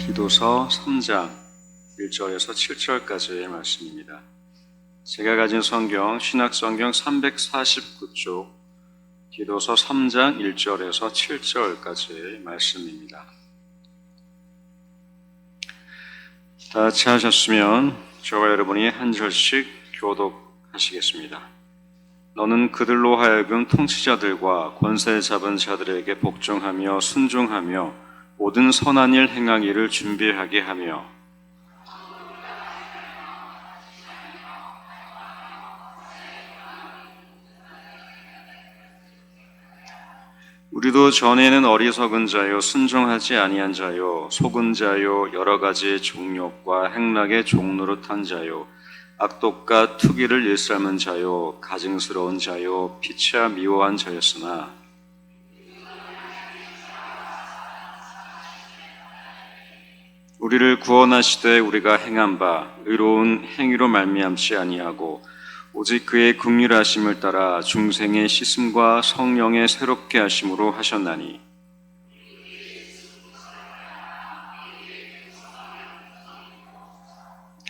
디도서 3장 1절에서 7절까지의 말씀입니다. 제가 가진 성경, 신약성경 349쪽, 디도서 3장 1절에서 7절까지의 말씀입니다. 다 같이 하셨으면 저와 여러분이 한 절씩 교독하시겠습니다. 너는 그들로 하여금 통치자들과 권세 잡은 자들에게 복종하며 순종하며 모든 선한 일 행하기를 준비하게 하며 우리도 전에는 어리석은 자요 순종하지 아니한 자요 속은 자요 여러 가지 종욕과 행락의 종노릇한 자요 악독과 투기를 일삼은 자요 가증스러운 자요 피치아 미워한 자였으나 우리를 구원하시되 우리가 행한 바 의로운 행위로 말미암지 아니하고 오직 그의 긍휼하심을 따라 중생의 씻음과 성령의 새롭게 하심으로 하셨나니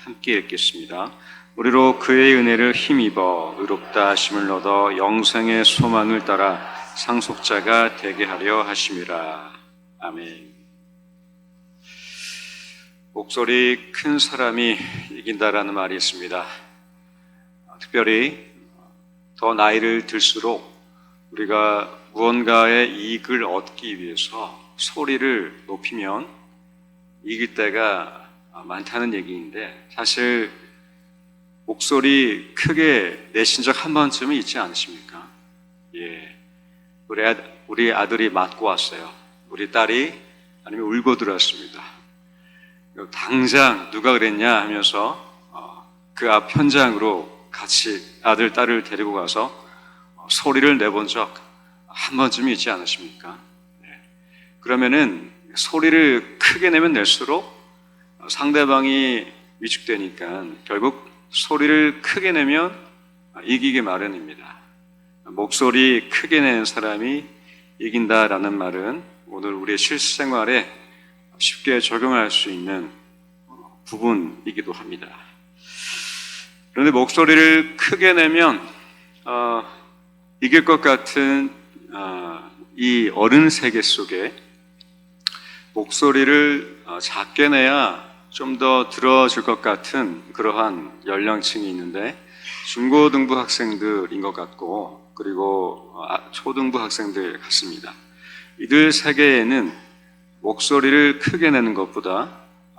함께 읽겠습니다. 우리로 그의 은혜를 힘입어 의롭다 하심을 얻어 영생의 소망을 따라 상속자가 되게 하려 하심이라. 아멘. 목소리 큰 사람이 이긴다라는 말이 있습니다. 특별히 더 나이를 들수록 우리가 무언가의 이익을 얻기 위해서 소리를 높이면 이길 때가 많다는 얘기인데 사실 목소리 크게 내신 적 한 번쯤은 있지 않으십니까? 예, 우리 아들이 맞고 왔어요. 우리 딸이 아니면 울고 들어왔습니다. 당장 누가 그랬냐 하면서 그 앞 현장으로 같이 아들, 딸을 데리고 가서 소리를 내본 적 한 번쯤이 있지 않으십니까? 그러면은 소리를 크게 내면 낼수록 상대방이 위축되니까 결국 소리를 크게 내면 이기기 마련입니다. 목소리 크게 내는 사람이 이긴다라는 말은 오늘 우리의 실생활에 쉽게 적용할 수 있는 부분이기도 합니다. 그런데 목소리를 크게 내면 이길 것 같은 이 어른 세계 속에 목소리를 작게 내야 좀 더 들어줄 것 같은 그러한 연령층이 있는데 중고등부 학생들인 것 같고 그리고 초등부 학생들 같습니다. 이들 세계에는 목소리를 크게 내는 것보다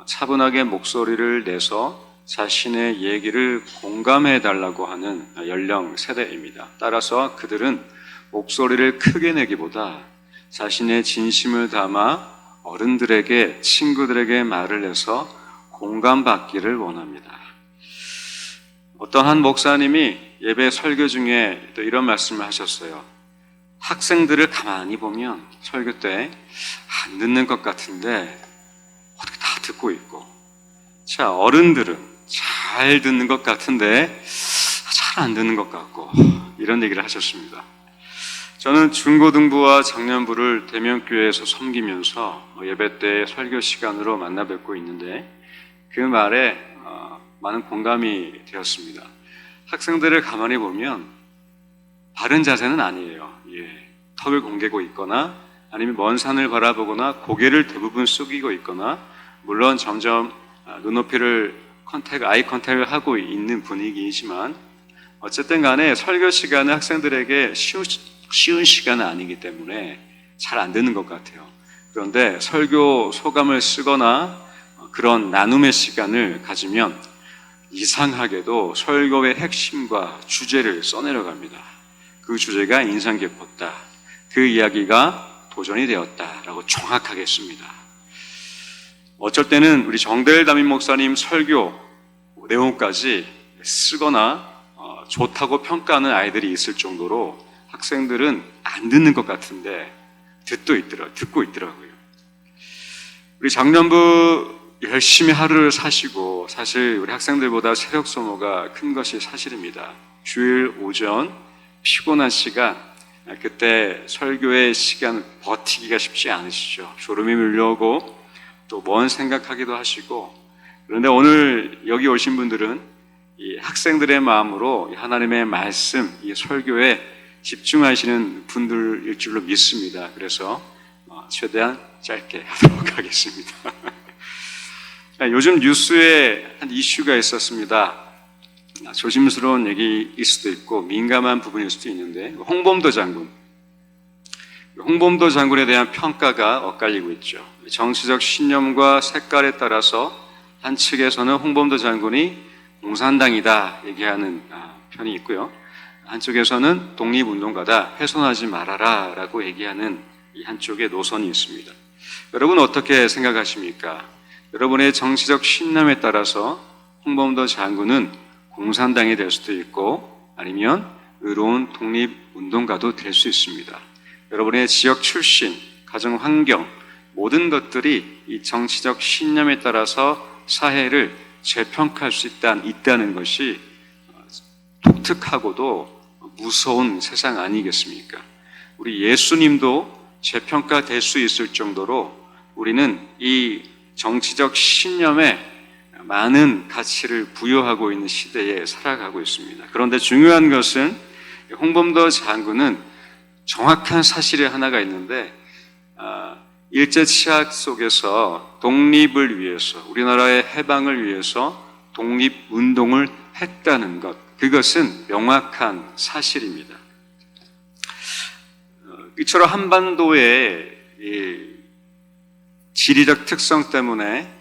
차분하게 목소리를 내서 자신의 얘기를 공감해 달라고 하는 연령 세대입니다. 따라서 그들은 목소리를 크게 내기보다 자신의 진심을 담아 어른들에게, 친구들에게 말을 해서 공감받기를 원합니다. 어떤 한 목사님이 예배 설교 중에 또 이런 말씀을 하셨어요. 학생들을 가만히 보면 설교 때 안 듣는 것 같은데 어떻게 다 듣고 있고, 자, 어른들은 잘 듣는 것 같은데 잘 안 듣는 것 같고, 이런 얘기를 하셨습니다. 저는 중고등부와 장년부를 대명교회에서 섬기면서 예배 때 설교 시간으로 만나 뵙고 있는데 그 말에 많은 공감이 되었습니다. 학생들을 가만히 보면 바른 자세는 아니에요. 턱을 공개고 있거나 아니면 먼 산을 바라보거나 고개를 대부분 숙이고 있거나 물론 점점 눈높이를 아이 컨택을 하고 있는 분위기이지만 어쨌든 간에 설교 시간은 학생들에게 쉬운 시간은 아니기 때문에 잘 안 듣는 것 같아요. 그런데 설교 소감을 쓰거나 그런 나눔의 시간을 가지면 이상하게도 설교의 핵심과 주제를 써내려갑니다. 그 주제가 인상 깊었다. 그 이야기가 도전이 되었다라고 정확하게 씁니다. 어쩔 때는 우리 정대일 담임 목사님 설교 내용까지 쓰거나 좋다고 평가하는 아이들이 있을 정도로 학생들은 안 듣는 것 같은데 듣고 있더라고요. 우리 작년부 열심히 하루를 사시고 사실 우리 학생들보다 체력 소모가 큰 것이 사실입니다. 주일 오전 피곤한 시간 그때 설교의 시간 버티기가 쉽지 않으시죠. 졸음이 밀려오고 또 먼 생각하기도 하시고, 그런데 오늘 여기 오신 분들은 이 학생들의 마음으로 하나님의 말씀, 이 설교에 집중하시는 분들일 줄로 믿습니다. 그래서 최대한 짧게 하도록 하겠습니다. 요즘 뉴스에 한 이슈가 있었습니다. 조심스러운 얘기일 수도 있고 민감한 부분일 수도 있는데, 홍범도 장군에 대한 평가가 엇갈리고 있죠. 정치적 신념과 색깔에 따라서 한 측에서는 홍범도 장군이 공산당이다 얘기하는 편이 있고요, 한쪽에서는 독립운동가다, 훼손하지 말아라 라고 얘기하는 이 한쪽의 노선이 있습니다. 여러분 어떻게 생각하십니까? 여러분의 정치적 신념에 따라서 홍범도 장군은 공산당이 될 수도 있고 아니면 의로운 독립운동가도 될 수 있습니다. 여러분의 지역 출신, 가정 환경, 모든 것들이 이 정치적 신념에 따라서 사회를 재평가할 수 있다는 것이 독특하고도 무서운 세상 아니겠습니까? 우리 예수님도 재평가될 수 있을 정도로 우리는 이 정치적 신념에 많은 가치를 부여하고 있는 시대에 살아가고 있습니다. 그런데 중요한 것은 홍범도 장군은 정확한 사실이 하나가 있는데, 일제치하 속에서 독립을 위해서, 우리나라의 해방을 위해서 독립운동을 했다는 것, 그것은 명확한 사실입니다. 이처럼 한반도의 지리적 특성 때문에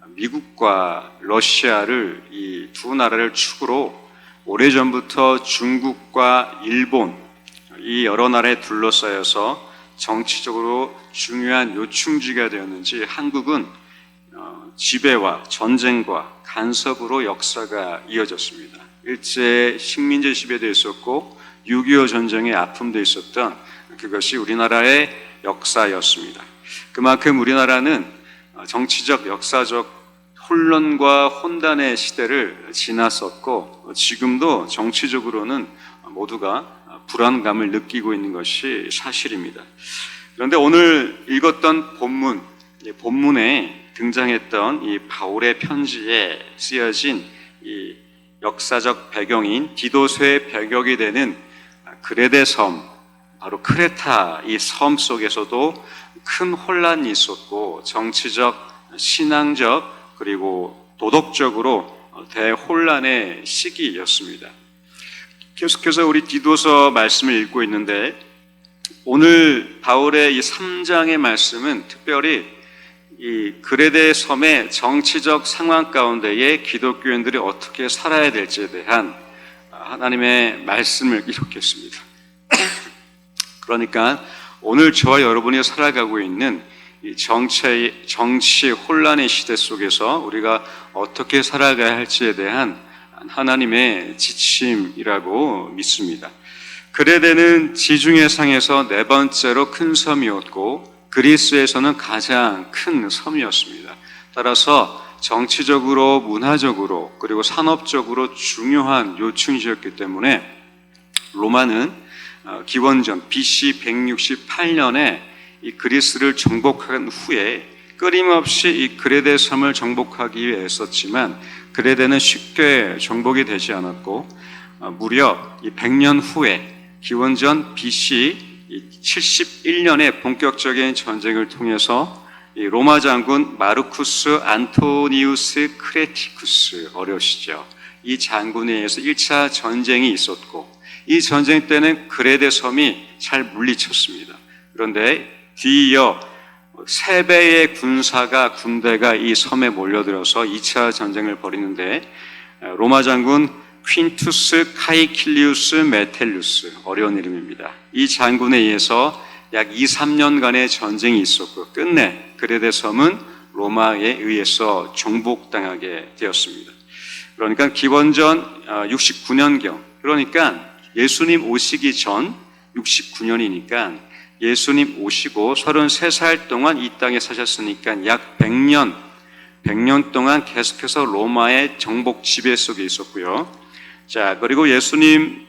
미국과 러시아를, 이 두 나라를 축으로 오래전부터 중국과 일본, 이 여러 나라에 둘러싸여서 정치적으로 중요한 요충지가 되었는지 한국은 지배와 전쟁과 간섭으로 역사가 이어졌습니다. 일제 식민지 지배도 있었고 6.25 전쟁의 아픔도 있었던 그것이 우리나라의 역사였습니다. 그만큼 우리나라는 정치적, 역사적 혼란과 혼단의 시대를 지났었고 지금도 정치적으로는 모두가 불안감을 느끼고 있는 것이 사실입니다. 그런데 오늘 읽었던 본문에 등장했던 이 바울의 편지에 쓰여진 이 역사적 배경인 디도서의 배경이 되는 그레데 섬, 바로 크레타 이 섬 속에서도 큰 혼란이 있었고 정치적, 신앙적, 그리고 도덕적으로 대혼란의 시기였습니다. 계속해서 우리 디도서 말씀을 읽고 있는데, 오늘 바울의 이 3장의 말씀은 특별히 이 그레데 섬의 정치적 상황 가운데에 기독교인들이 어떻게 살아야 될지에 대한 하나님의 말씀을 기록했습니다. 그러니까 오늘 저와 여러분이 살아가고 있는 이 정치 혼란의 시대 속에서 우리가 어떻게 살아가야 할지에 대한 하나님의 지침이라고 믿습니다. 그레데는 지중해 상에서 네 번째로 큰 섬이었고 그리스에서는 가장 큰 섬이었습니다. 따라서 정치적으로, 문화적으로, 그리고 산업적으로 중요한 요충지였기 때문에 로마는 기원전 BC 168년에 이 그리스를 정복한 후에 끊임없이 이 그레데 섬을 정복하기 위해 애썼지만 그레데는 쉽게 정복이 되지 않았고 무려 이 100년 후에 기원전 BC 71년에 본격적인 전쟁을 통해서 이 로마 장군 마르쿠스 안토니우스 크레티쿠스, 어려우시죠? 이 장군에 의해서 1차 전쟁이 있었고 이 전쟁 때는 그레데 섬이 잘 물리쳤습니다. 그런데 뒤이어 3배의 군대가 이 섬에 몰려들어서 2차 전쟁을 벌이는데 로마 장군 퀸투스 카이킬리우스 메텔루스, 어려운 이름입니다. 이 장군에 의해서 약 2-3년간의 전쟁이 있었고 끝내 그레데 섬은 로마에 의해서 정복당하게 되었습니다. 그러니까 기원전 69년경, 그러니까 예수님 오시기 전 69년이니까 예수님 오시고 33살 동안 이 땅에 사셨으니까 약 100년 동안 계속해서 로마의 정복 지배 속에 있었고요. 자, 그리고 예수님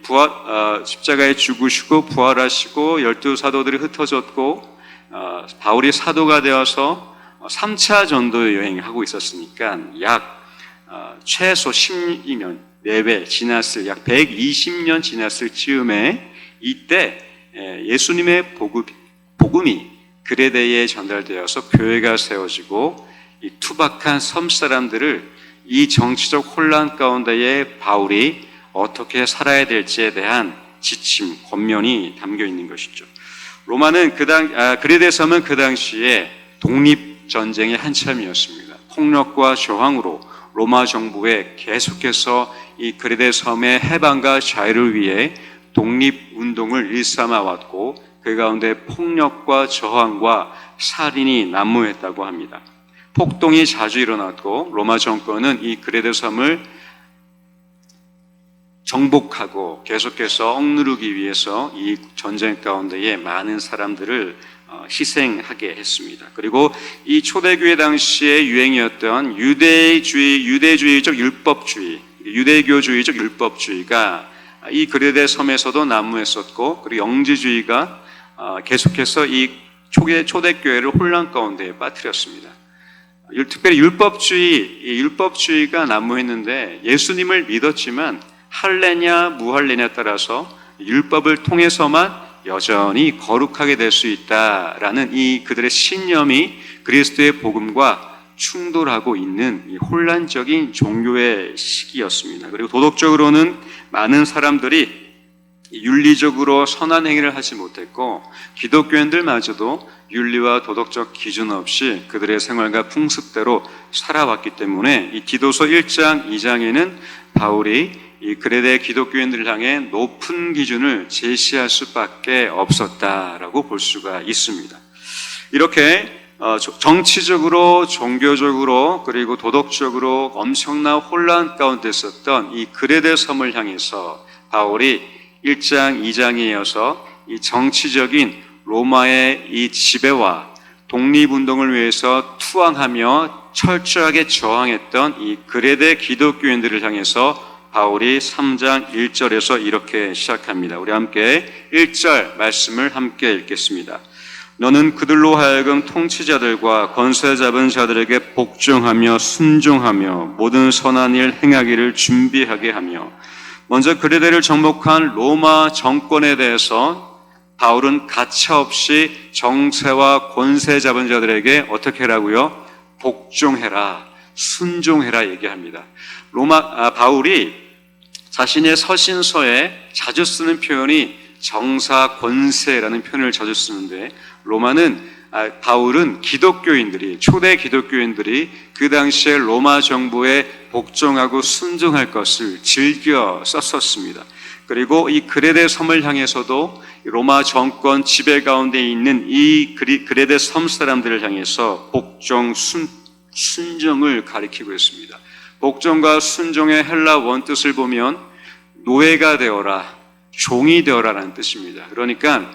십자가에 죽으시고 부활하시고 12 사도들이 흩어졌고 바울이 사도가 되어서 3차 전도 여행하고 있었으니까 약 최소 12년 내외 지났을 약 120년 지났을 즈음에 이때 예수님의 복음이 그레데에 전달되어서 교회가 세워지고 이 투박한 섬 사람들을 이 정치적 혼란 가운데에 바울이 어떻게 살아야 될지에 대한 지침, 권면이 담겨 있는 것이죠. 그레데 섬은 그 당시에 독립전쟁의 한참이었습니다. 폭력과 저항으로 로마 정부에 계속해서 이 그레데 섬의 해방과 자유를 위해 독립운동을 일삼아 왔고 그 가운데 폭력과 저항과 살인이 난무했다고 합니다. 폭동이 자주 일어났고 로마 정권은 이 그레데 섬을 정복하고 계속해서 억누르기 위해서 이 전쟁 가운데에 많은 사람들을 희생하게 했습니다. 그리고 이 초대교회 당시에 유행이었던 유대주의적 율법주의, 유대교주의적 율법주의가 이 그레데 섬에서도 난무했었고, 그리고 영지주의가 계속해서 이 초대교회를 혼란 가운데 빠뜨렸습니다. 특별히 율법주의가 난무했는데 예수님을 믿었지만 할례냐 무할례냐에 따라서 율법을 통해서만 여전히 거룩하게 될 수 있다라는 이 그들의 신념이 그리스도의 복음과 충돌하고 있는 이 혼란적인 종교의 시기였습니다. 그리고 도덕적으로는 많은 사람들이 윤리적으로 선한 행위를 하지 못했고 기독교인들마저도 윤리와 도덕적 기준 없이 그들의 생활과 풍습대로 살아왔기 때문에 이 디도서 1장 2장에는 바울이 이 그레데 기독교인들을 향해 높은 기준을 제시할 수밖에 없었다라고 볼 수가 있습니다. 이렇게 정치적으로, 종교적으로, 그리고 도덕적으로 엄청난 혼란 가운데 있었던 이 그레데 섬을 향해서 바울이 1장, 2장에 이어서 이 정치적인 로마의 이 지배와 독립운동을 위해서 투항하며 철저하게 저항했던 이 그레데 기독교인들을 향해서 바울이 3장 1절에서 이렇게 시작합니다. 우리 함께 1절 말씀을 함께 읽겠습니다. 너는 그들로 하여금 통치자들과 권세 잡은 자들에게 복종하며 순종하며 모든 선한 일 행하기를 준비하게 하며. 먼저 그레데를 정복한 로마 정권에 대해서 바울은 가차없이 정세와 권세 잡은 자들에게 어떻게 하라고요? 복종해라, 순종해라 얘기합니다. 바울이 자신의 서신서에 자주 쓰는 표현이 정사, 권세라는 표현을 자주 쓰는데 바울은 초대 기독교인들이 그 당시에 로마 정부에 복종하고 순종할 것을 즐겨 썼었습니다. 그리고 이 그레데 섬을 향해서도 로마 정권 지배 가운데 있는 이 그레데 섬 사람들을 향해서 복종, 순종을 가리키고 있습니다. 복종과 순종의 헬라 원뜻을 보면 노예가 되어라, 종이 되어라라는 뜻입니다. 그러니까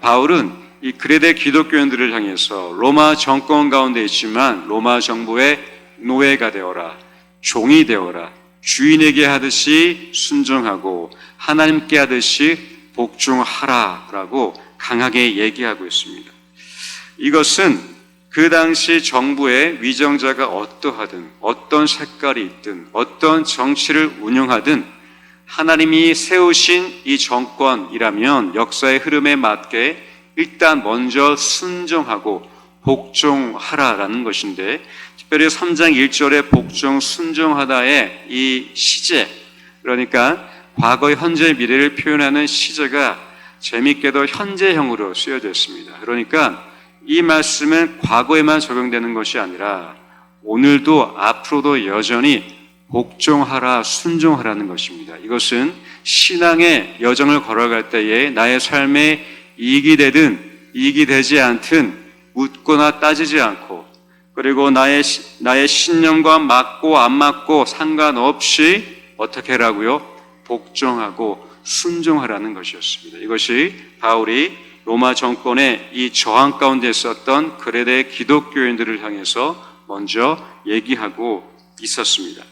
바울은 이 그레데 기독교인들을 향해서 로마 정권 가운데 있지만 로마 정부의 노예가 되어라, 종이 되어라, 주인에게 하듯이 순종하고 하나님께 하듯이 복종하라라고 강하게 얘기하고 있습니다. 이것은 그 당시 정부의 위정자가 어떠하든 어떤 색깔이 있든 어떤 정치를 운영하든 하나님이 세우신 이 정권이라면 역사의 흐름에 맞게 일단 먼저 순종하고 복종하라라는 것인데, 특별히 3장 1절에 복종 순종하다의 이 시제, 그러니까 과거, 현재, 미래를 표현하는 시제가 재미있게도 현재형으로 쓰여져 있습니다. 그러니까 이 말씀은 과거에만 적용되는 것이 아니라 오늘도 앞으로도 여전히 복종하라, 순종하라는 것입니다. 이것은 신앙의 여정을 걸어갈 때에 나의 삶에 이익이 되든 이익이 되지 않든 묻거나 따지지 않고, 그리고 나의 신념과 맞고 안 맞고 상관없이 어떻게 하라고요? 복종하고 순종하라는 것이었습니다. 이것이 바울이 로마 정권의 이 저항 가운데 있었던 그레데 기독교인들을 향해서 먼저 얘기하고 있었습니다.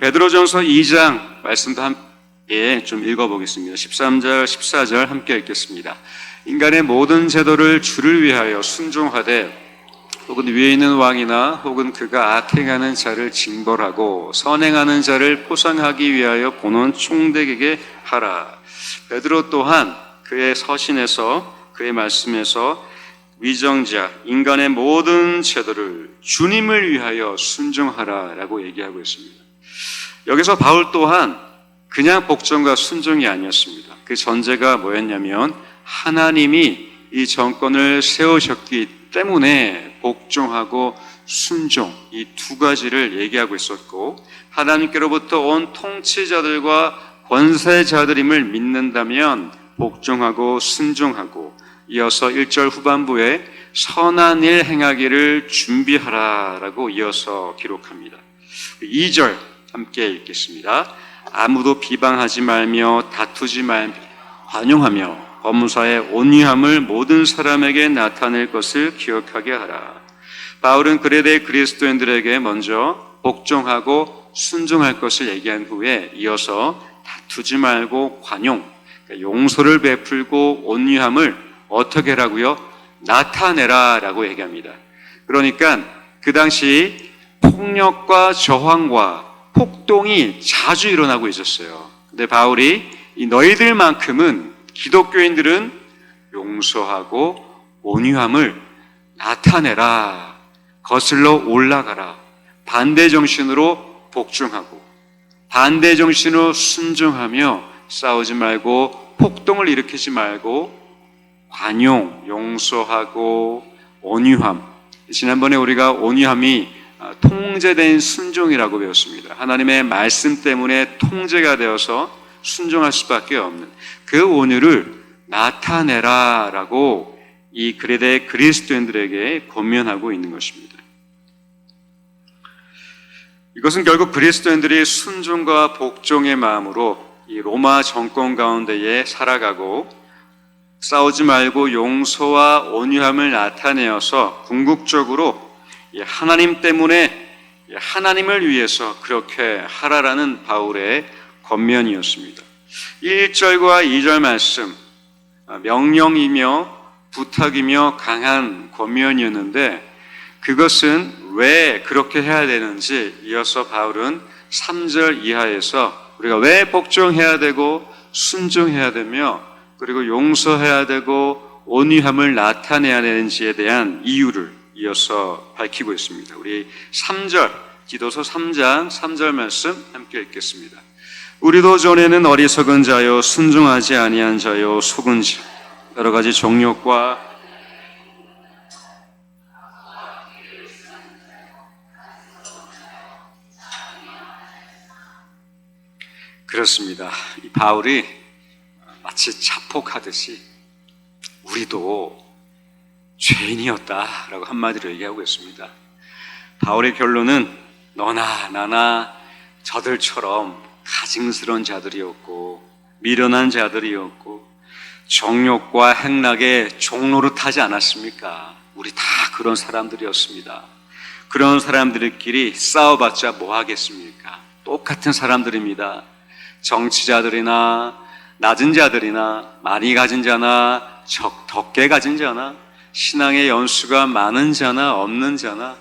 베드로전서 2장 말씀도 함께 좀 읽어보겠습니다. 13절, 14절 함께 읽겠습니다. 인간의 모든 제도를 주를 위하여 순종하되 혹은 위에 있는 왕이나 혹은 그가 악행하는 자를 징벌하고 선행하는 자를 포상하기 위하여 보는 총독에게 하라. 베드로 또한 그의 서신에서 그의 말씀에서 위정자, 인간의 모든 제도를 주님을 위하여 순종하라라고 얘기하고 있습니다. 여기서 바울 또한 그냥 복종과 순종이 아니었습니다. 그 전제가 뭐였냐면 하나님이 이 정권을 세우셨기 때문에 복종하고 순종, 이 두 가지를 얘기하고 있었고, 하나님께로부터 온 통치자들과 권세자들임을 믿는다면 복종하고 순종하고, 이어서 1절 후반부에 선한 일 행하기를 준비하라라고 이어서 기록합니다. 2절 함께 읽겠습니다. 아무도 비방하지 말며 다투지 말며 관용하며 범사의 온유함을 모든 사람에게 나타낼 것을 기억하게 하라. 바울은 그레데 그리스도인들에게 먼저 복종하고 순종할 것을 얘기한 후에 이어서 다투지 말고 관용, 용서를 베풀고 온유함을 어떻게 하라고요? 나타내라라고 얘기합니다. 그러니까 그 당시 폭력과 저항과 폭동이 자주 일어나고 있었어요. 근데 바울이 이 너희들만큼은, 기독교인들은 용서하고 온유함을 나타내라, 거슬러 올라가라, 반대 정신으로 복종하고 반대 정신으로 순종하며 싸우지 말고 폭동을 일으키지 말고 관용, 용서하고 온유함. 지난번에 우리가 온유함이 통제된 순종이라고 배웠습니다. 하나님의 말씀 때문에 통제가 되어서 순종할 수밖에 없는 그 온유를 나타내라라고 이 그레데 그리스도인들에게 권면하고 있는 것입니다. 이것은 결국 그리스도인들이 순종과 복종의 마음으로 이 로마 정권 가운데에 살아가고 싸우지 말고 용서와 온유함을 나타내어서 궁극적으로 하나님 때문에 하나님을 위해서 그렇게 하라라는 바울의 권면이었습니다. 1절과 2절 말씀, 명령이며 부탁이며 강한 권면이었는데 그것은 왜 그렇게 해야 되는지 이어서 바울은 3절 이하에서 우리가 왜 복종해야 되고 순종해야 되며 그리고 용서해야 되고 온유함을 나타내야 되는지에 대한 이유를 이어서 밝히고 있습니다. 우리 3절, 기도서 3장 3절 말씀 함께 읽겠습니다. 우리도 전에는 어리석은 자요 순종하지 아니한 자요 속은 자, 여러 가지 정욕과 그렇습니다. 이 바울이 마치 자폭하듯이 우리도 죄인이었다라고 한마디로 얘기하고 있습니다. 바울의 결론은 너나 나나 저들처럼 가증스러운 자들이었고 미련한 자들이었고 정욕과 행락에 종노릇하지 않았습니까? 우리 다 그런 사람들이었습니다. 그런 사람들끼리 싸워봤자 뭐 하겠습니까? 똑같은 사람들입니다. 정치자들이나 낮은 자들이나 많이 가진 자나 적게 가진 자나 신앙의 연수가 많은 자나 없는 자나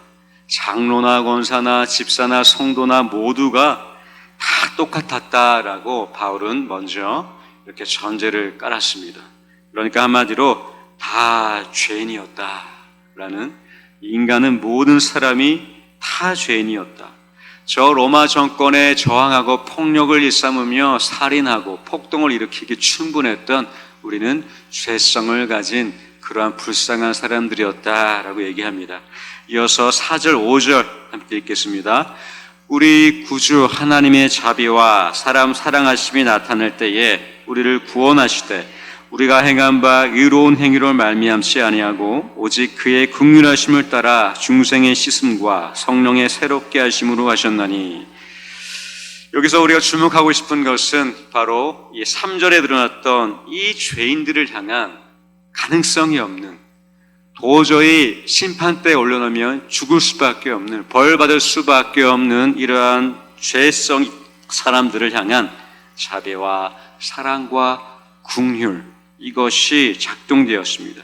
장로나 권사나 집사나 성도나 모두가 다 똑같았다라고 바울은 먼저 이렇게 전제를 깔았습니다. 그러니까 한마디로 다 죄인이었다라는, 인간은 모든 사람이 다 죄인이었다. 저 로마 정권에 저항하고 폭력을 일삼으며 살인하고 폭동을 일으키기 충분했던 우리는 죄성을 가진 그러한 불쌍한 사람들이었다라고 얘기합니다. 이어서 4절, 5절 함께 읽겠습니다. 우리 구주 하나님의 자비와 사람 사랑하심이 나타날 때에 우리를 구원하시되 우리가 행한 바 의로운 행위로 말미암지 아니하고 오직 그의 긍휼하심을 따라 중생의 씻음과 성령의 새롭게 하심으로 하셨나니. 여기서 우리가 주목하고 싶은 것은 바로 이 3절에 드러났던 이 죄인들을 향한 가능성이 없는, 도저히 심판대에 올려놓으면 죽을 수밖에 없는, 벌 받을 수밖에 없는 이러한 죄성 사람들을 향한 자비와 사랑과 긍휼, 이것이 작동되었습니다.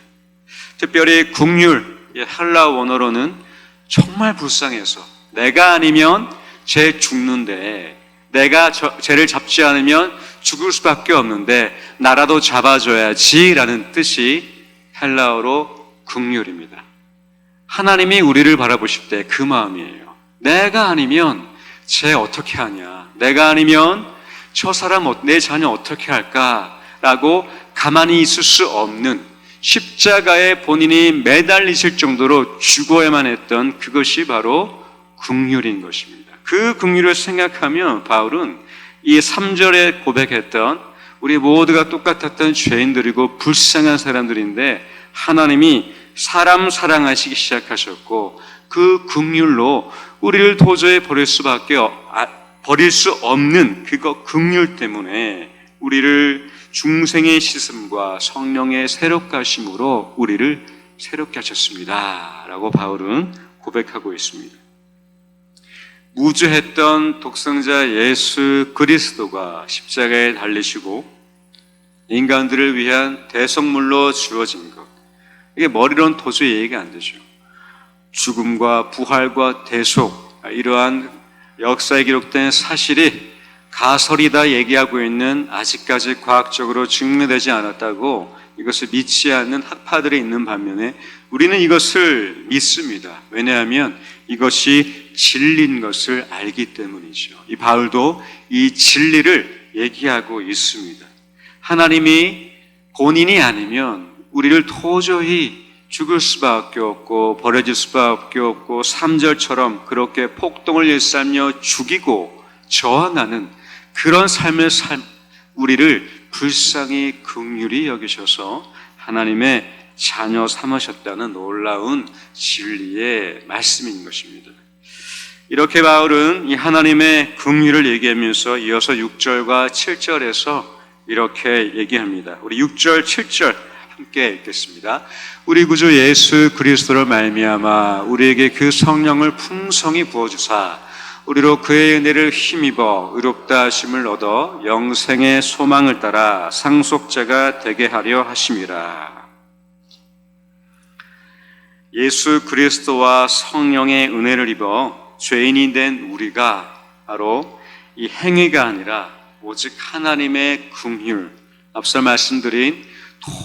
특별히 긍휼, 헬라 원어로는 정말 불쌍해서 내가 아니면 쟤 죽는데, 내가 쟤를 잡지 않으면 죽을 수밖에 없는데 나라도 잡아줘야지 라는 뜻이 헬라어로 긍휼입니다. 하나님이 우리를 바라보실 때 그 마음이에요. 내가 아니면 쟤 어떻게 하냐, 내가 아니면 저 사람 내 자녀 어떻게 할까라고 가만히 있을 수 없는, 십자가에 본인이 매달리실 정도로 죽어야만 했던 그것이 바로 긍휼인 것입니다. 그 긍휼을 생각하면 바울은 이 3절에 고백했던 우리 모두가 똑같았던 죄인들이고 불쌍한 사람들인데 하나님이 사람 사랑하시기 시작하셨고 그 긍휼로 우리를 도저히 버릴 수 없는 그거 긍휼 때문에 우리를 중생의 씻음과 성령의 새롭게 하심으로 우리를 새롭게 하셨습니다 라고 바울은 고백하고 있습니다. 무죄했던 독생자 예수 그리스도가 십자가에 달리시고 인간들을 위한 대속물로 주어진 것, 이게 머리로는 도저히 이해가 안 되죠. 죽음과 부활과 대속, 이러한 역사에 기록된 사실이 가설이다 얘기하고 있는, 아직까지 과학적으로 증명되지 않았다고 이것을 믿지 않는 학파들이 있는 반면에 우리는 이것을 믿습니다. 왜냐하면 이것이 진리인 것을 알기 때문이죠. 이 바울도 이 진리를 얘기하고 있습니다. 하나님이 본인이 아니면 우리를 도저히 죽을 수밖에 없고 버려질 수밖에 없고 3절처럼 그렇게 폭동을 일삼며 죽이고 저항하는 그런 삶을 우리를 불쌍히 긍휼히 여기셔서 하나님의 자녀 삼으셨다는 놀라운 진리의 말씀인 것입니다. 이렇게 바울은 이 하나님의 긍휼을 얘기하면서 이어서 6절과 7절에서 이렇게 얘기합니다. 우리 6절, 7절 함께 읽겠습니다. 우리 구주 예수 그리스도를 말미암아 우리에게 그 성령을 풍성히 부어주사 우리로 그의 은혜를 힘입어 의롭다 하심을 얻어 영생의 소망을 따라 상속자가 되게 하려 하심이라. 예수 그리스도와 성령의 은혜를 입어 죄인이 된 우리가 바로 이 행위가 아니라 오직 하나님의 긍휼, 앞서 말씀드린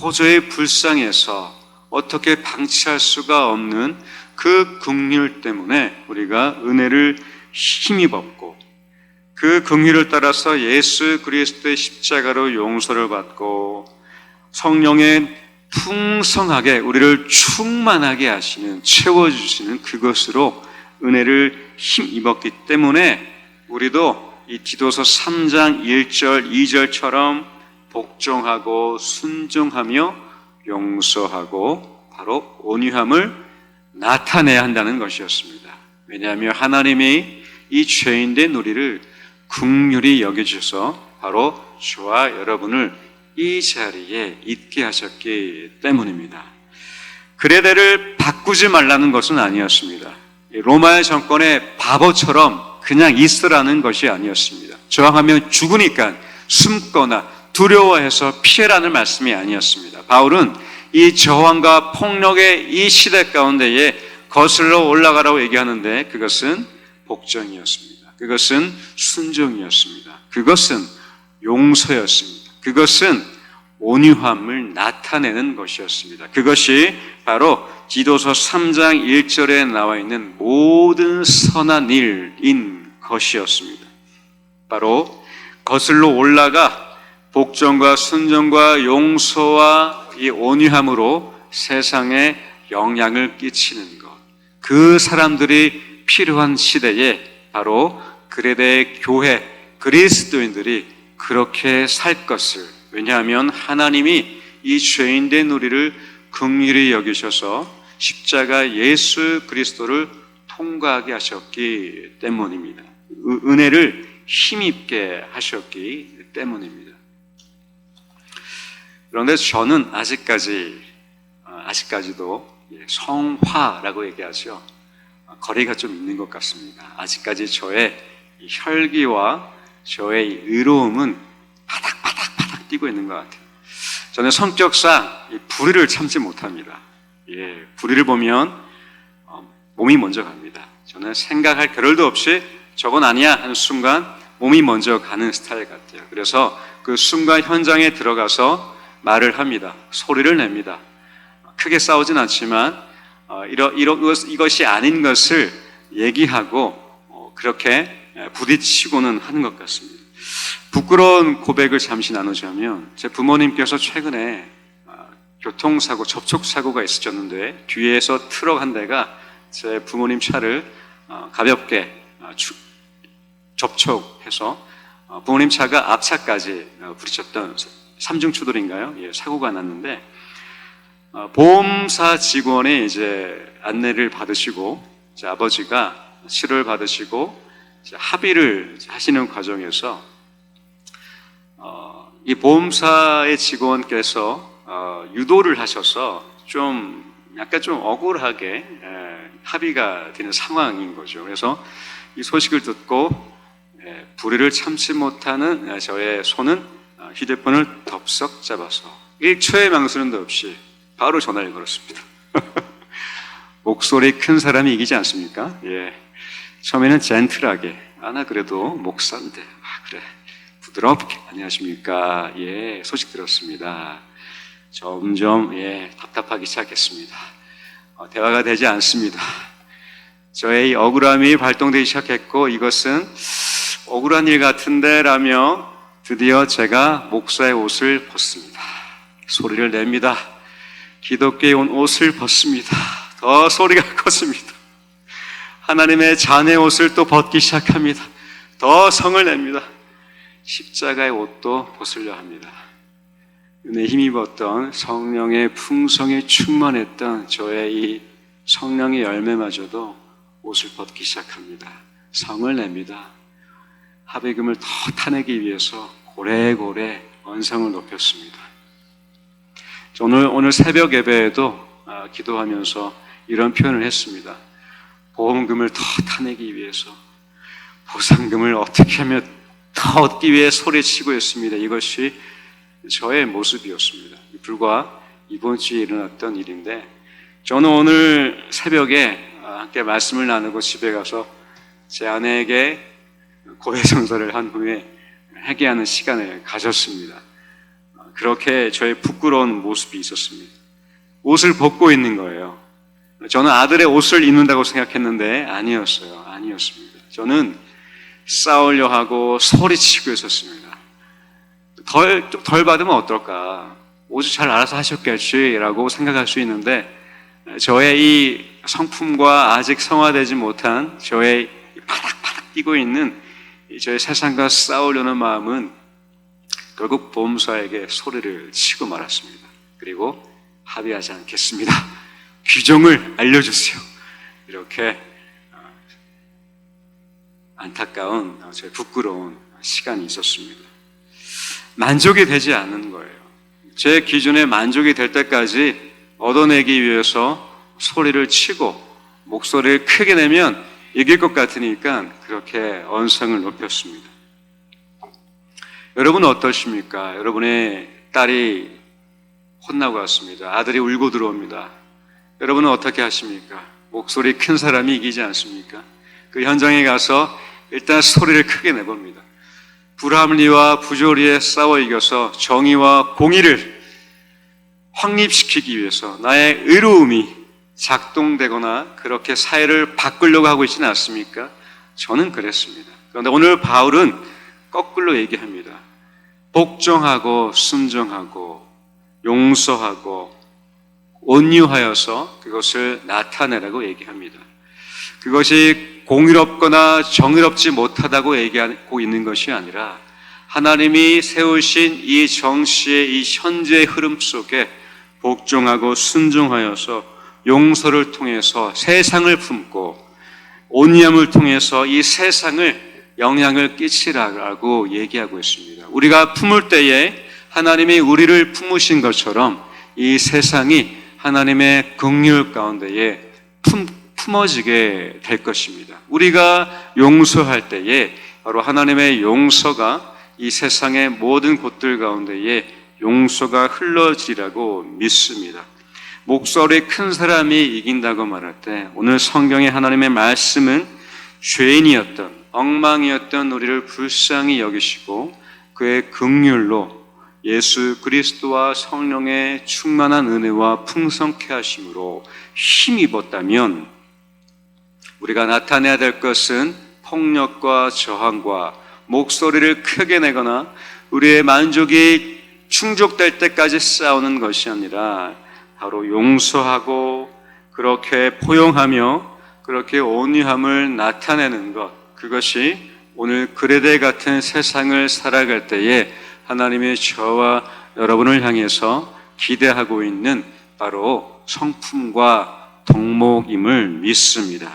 도저히 불쌍해서 어떻게 방치할 수가 없는 그 긍휼 때문에 우리가 은혜를 힘입었고 그 긍휼을 따라서 예수 그리스도의 십자가로 용서를 받고 성령의 풍성하게 우리를 충만하게 하시는, 채워주시는 그것으로 은혜를 힘입었기 때문에 우리도 이 디도서 3장 1절 2절처럼 복종하고 순종하며 용서하고 바로 온유함을 나타내야 한다는 것이었습니다. 왜냐하면 하나님이 이 죄인된 우리를 긍휼히 여겨주셔서 바로 저와 여러분을 이 자리에 있게 하셨기 때문입니다. 그레데를 바꾸지 말라는 것은 아니었습니다. 로마의 정권의 바보처럼 그냥 있으라는 것이 아니었습니다. 저항하면 죽으니까 숨거나 두려워해서 피해라는 말씀이 아니었습니다. 바울은 이 저항과 폭력의 이 시대 가운데에 거슬러 올라가라고 얘기하는데 그것은 복종이었습니다. 그것은 순종이었습니다. 그것은 용서였습니다. 그것은 온유함을 나타내는 것이었습니다. 그것이 바로 디도서 3장 1절에 나와 있는 모든 선한 일인 것이었습니다. 바로 거슬러 올라가 복종과 순종과 용서와 이 온유함으로 세상에 영향을 끼치는 것, 그 사람들이 필요한 시대에 바로 그레데 교회 그리스도인들이 그렇게 살 것을, 왜냐하면 하나님이 이 죄인된 우리를 긍휼히 여기셔서 십자가 예수 그리스도를 통과하게 하셨기 때문입니다. 은혜를 힘입게 하셨기 때문입니다. 그런데 저는 아직까지도 성화라고 얘기하죠. 거리가 좀 있는 것 같습니다. 아직까지 저의 혈기와 저의 의로움은 바닥바닥 뛰고 있는 것 같아요. 저는 성격상 불의를 참지 못합니다. 예, 불의를 보면 몸이 먼저 갑니다. 저는 생각할 겨를도 없이 저건 아니야 하는 순간 몸이 먼저 가는 스타일 같아요. 그래서 그 순간 현장에 들어가서 말을 합니다. 소리를 냅니다. 크게 싸우진 않지만 이것이 아닌 것을 얘기하고 그렇게 부딪히고는 하는 것 같습니다. 부끄러운 고백을 잠시 나누자면 제 부모님께서 최근에 교통사고, 접촉사고가 있으셨는데 뒤에서 트럭 한 대가 제 부모님 차를 가볍게 접촉해서 부모님 차가 앞차까지 부딪혔던 삼중추돌인가요? 예, 사고가 났는데 보험사 직원이 이제 안내를 받으시고 이제 아버지가 치료를 받으시고 이제 합의를 하시는 과정에서 이 보험사의 직원께서 유도를 하셔서 좀 약간 좀 억울하게 합의가 되는 상황인 거죠. 그래서 이 소식을 듣고 불의를 참지 못하는 저의 손은 휴대폰을 덥석 잡아서 1초의 망설임도 없이 바로 전화를 걸었습니다. 목소리 큰 사람이 이기지 않습니까? 예. 처음에는 젠틀하게, 나 그래도 목사인데, 그래. 부드럽게, 안녕하십니까? 예, 소식 들었습니다. 점점, 답답하기 시작했습니다. 대화가 되지 않습니다. 저의 억울함이 발동되기 시작했고, 이것은 억울한 일 같은데 라며 드디어 제가 목사의 옷을 벗습니다. 소리를 냅니다. 기독교에 온 옷을 벗습니다. 더 소리가 커집니다. 하나님의 자녀의 옷을 또 벗기 시작합니다. 더 성을 냅니다. 십자가의 옷도 벗으려 합니다. 은혜 힘입었던 성령의 풍성에 충만했던 저의 이 성령의 열매마저도 옷을 벗기 시작합니다. 성을 냅니다. 합의금을 더 타내기 위해서 고래고래 언성을 높였습니다. 오늘 새벽 예배에도 기도하면서 이런 표현을 했습니다. 보험금을 더 타내기 위해서, 보상금을 어떻게 하면 더 얻기 위해 소리치고 있습니다. 이것이 저의 모습이었습니다. 불과 이번 주에 일어났던 일인데, 저는 오늘 새벽에 함께 말씀을 나누고 집에 가서 제 아내에게 고해성사를 한 후에 회개하는 시간을 가졌습니다. 그렇게 저의 부끄러운 모습이 있었습니다. 옷을 벗고 있는 거예요. 저는 아들의 옷을 입는다고 생각했는데 아니었습니다. 저는 싸우려 하고 소리치고 있었습니다. 좀 덜 받으면 어떨까? 옷을 잘 알아서 하셨겠지라고 생각할 수 있는데, 저의 이 성품과 아직 성화되지 못한 저의 파닥파닥 뛰고 있는 저의 세상과 싸우려는 마음은 결국 보험사에게 소리를 치고 말았습니다. 그리고 합의하지 않겠습니다. 규정을 알려주세요. 이렇게 안타까운, 제 부끄러운 시간이 있었습니다. 만족이 되지 않는 거예요. 제 기준에 만족이 될 때까지 얻어내기 위해서 소리를 치고 목소리를 크게 내면 이길 것 같으니까 그렇게 언성을 높였습니다. 여러분은 어떠십니까? 여러분의 딸이 혼나고 왔습니다. 아들이 울고 들어옵니다. 여러분은 어떻게 하십니까? 목소리 큰 사람이 이기지 않습니까? 그 현장에 가서 일단 소리를 크게 내봅니다. 불합리와 부조리에 싸워 이겨서 정의와 공의를 확립시키기 위해서 나의 의로움이 작동되거나 그렇게 사회를 바꾸려고 하고 있지는 않습니까? 저는 그랬습니다. 그런데 오늘 바울은 거꾸로 얘기합니다. 복종하고 순종하고 용서하고 온유하여서 그것을 나타내라고 얘기합니다. 그것이 공의롭거나 정의롭지 못하다고 얘기하고 있는 것이 아니라 하나님이 세우신 이 정치의 이 현재의 흐름 속에 복종하고 순종하여서 용서를 통해서 세상을 품고 온유함을 통해서 이 세상을 영향을 끼치라고 얘기하고 있습니다. 우리가 품을 때에 하나님이 우리를 품으신 것처럼 이 세상이 하나님의 긍휼 가운데에 품어지게 될 것입니다. 우리가 용서할 때에 바로 하나님의 용서가 이 세상의 모든 곳들 가운데에 용서가 흘러지라고 믿습니다. 목소리 큰 사람이 이긴다고 말할 때 오늘 성경의 하나님의 말씀은 죄인이었던 엉망이었던 우리를 불쌍히 여기시고 그의 긍휼로 예수 그리스도와 성령의 충만한 은혜와 풍성케 하심으로 힘입었다면 우리가 나타내야 될 것은 폭력과 저항과 목소리를 크게 내거나 우리의 만족이 충족될 때까지 싸우는 것이 아니라 바로 용서하고 그렇게 포용하며 그렇게 온유함을 나타내는 것, 그것이 오늘 그레데 같은 세상을 살아갈 때에 하나님의 저와 여러분을 향해서 기대하고 있는 바로 성품과 덕목임을 믿습니다.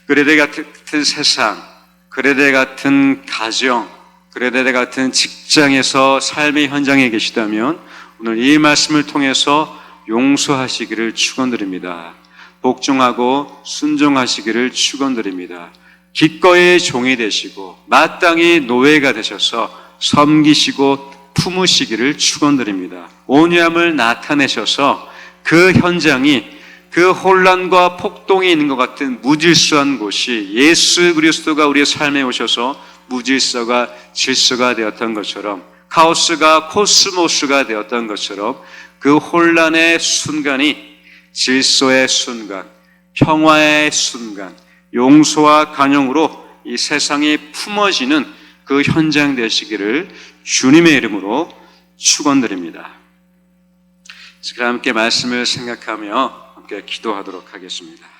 그레데 같은 세상, 그레데 같은 가정, 그레데 같은 직장에서 삶의 현장에 계시다면 오늘 이 말씀을 통해서 용서하시기를 축원드립니다. 복종하고 순종하시기를 축원드립니다. 기꺼이 종이 되시고 마땅히 노예가 되셔서 섬기시고 품으시기를 축원드립니다. 온유함을 나타내셔서 그 현장이 그 혼란과 폭동이 있는 것 같은 무질서한 곳이 예수 그리스도가 우리의 삶에 오셔서 무질서가 질서가 되었던 것처럼 카오스가 코스모스가 되었던 것처럼 그 혼란의 순간이 질서의 순간, 평화의 순간, 용서와 간용으로 이 세상이 품어지는 그 현장 되시기를 주님의 이름으로 축원드립니다. 그럼 함께 말씀을 생각하며 함께 기도하도록 하겠습니다.